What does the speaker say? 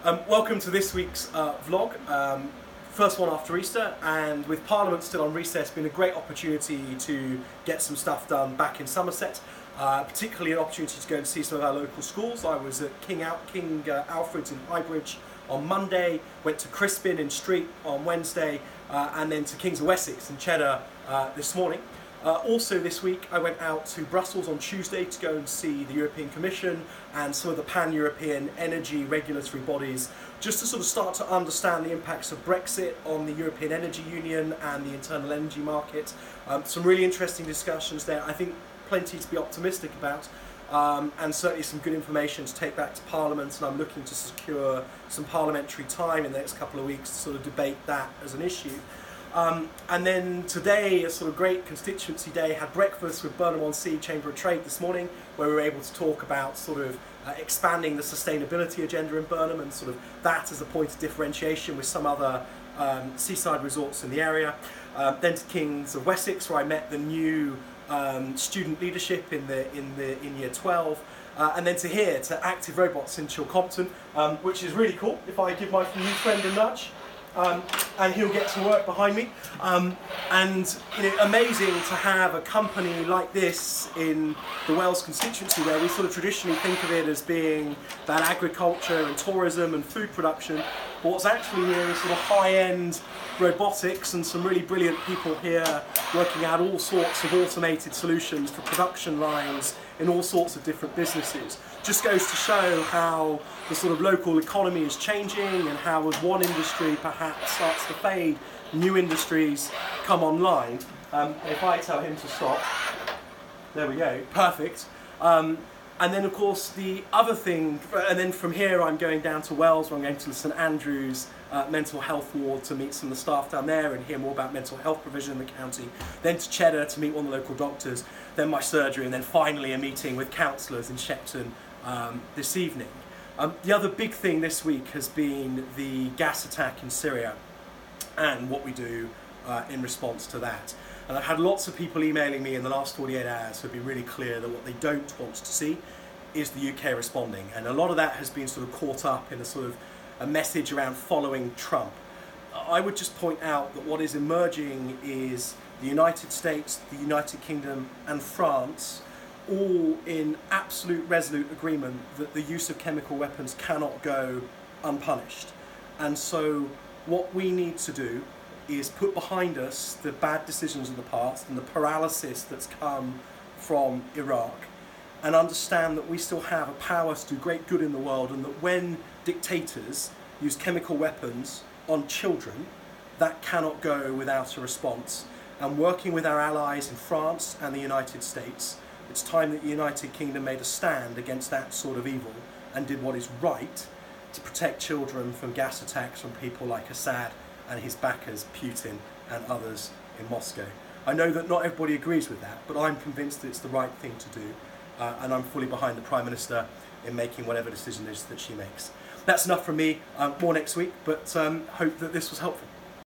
Welcome to this week's vlog, first one after Easter, and with Parliament still on recess, it's been a great opportunity to get some stuff done back in Somerset, particularly an opportunity to go and see some of our local schools. I was at King Alfred's in Highbridge on Monday, went to Crispin in Street on Wednesday, and then to Kings of Wessex in Cheddar this morning. Also this week I went out to Brussels on Tuesday to go and see the European Commission and some of the pan-European energy regulatory bodies, just to sort of start to understand the impacts of Brexit on the European Energy Union and the internal energy market. Some really interesting discussions there, I think plenty to be optimistic about, and certainly some good information to take back to Parliament, and I'm looking to secure some parliamentary time in the next couple of weeks to sort of debate that as an issue. And then today, a sort of great constituency day, had breakfast with Burnham-on-Sea Chamber of Trade this morning, where we were able to talk about sort of expanding the sustainability agenda in Burnham and sort of that as a point of differentiation with some other seaside resorts in the area. Then to Kings of Wessex, where I met the new student leadership in Year 12. And then to here, to Active Robots in Chilcompton, which is really cool. If I give my new friend a nudge, and he'll get to work behind me. And you know, amazing to have a company like this in the Wales constituency, where we sort of traditionally think of it as being about agriculture and tourism and food production, but what's actually here is sort of high-end robotics and some really brilliant people here working out all sorts of automated solutions for production lines in all sorts of different businesses. Just goes to show how the sort of local economy is changing, and how as one industry perhaps starts to fade, new industries come online. If I tell him to stop, there we go, perfect. And then of course the other thing, and then from here I'm going down to Wales, where I'm going to the St Andrews mental health ward to meet some of the staff down there and hear more about mental health provision in the county. Then to Cheddar to meet one of the local doctors, then my surgery, and then finally a meeting with councillors in Shepton this evening. The other big thing this week has been the gas attack in Syria and what we do in response to that. And I've had lots of people emailing me in the last 48 hours who have been really clear that what they don't want to see is the UK responding. And a lot of that has been sort of caught up in a sort of a message around following Trump. I would just point out that what is emerging is the United States, the United Kingdom and France all in absolute resolute agreement that the use of chemical weapons cannot go unpunished. And so what we need to do is put behind us the bad decisions of the past and the paralysis that's come from Iraq, and understand that we still have a power to do great good in the world, and that when dictators use chemical weapons on children, that cannot go without a response. And working with our allies in France and the United States, it's time that the United Kingdom made a stand against that sort of evil and did what is right to protect children from gas attacks from people like Assad and his backers, Putin and others in Moscow. I know that not everybody agrees with that, but I'm convinced that it's the right thing to do, and I'm fully behind the Prime Minister in making whatever decision it is that she makes. That's enough from me, more next week, but hope that this was helpful.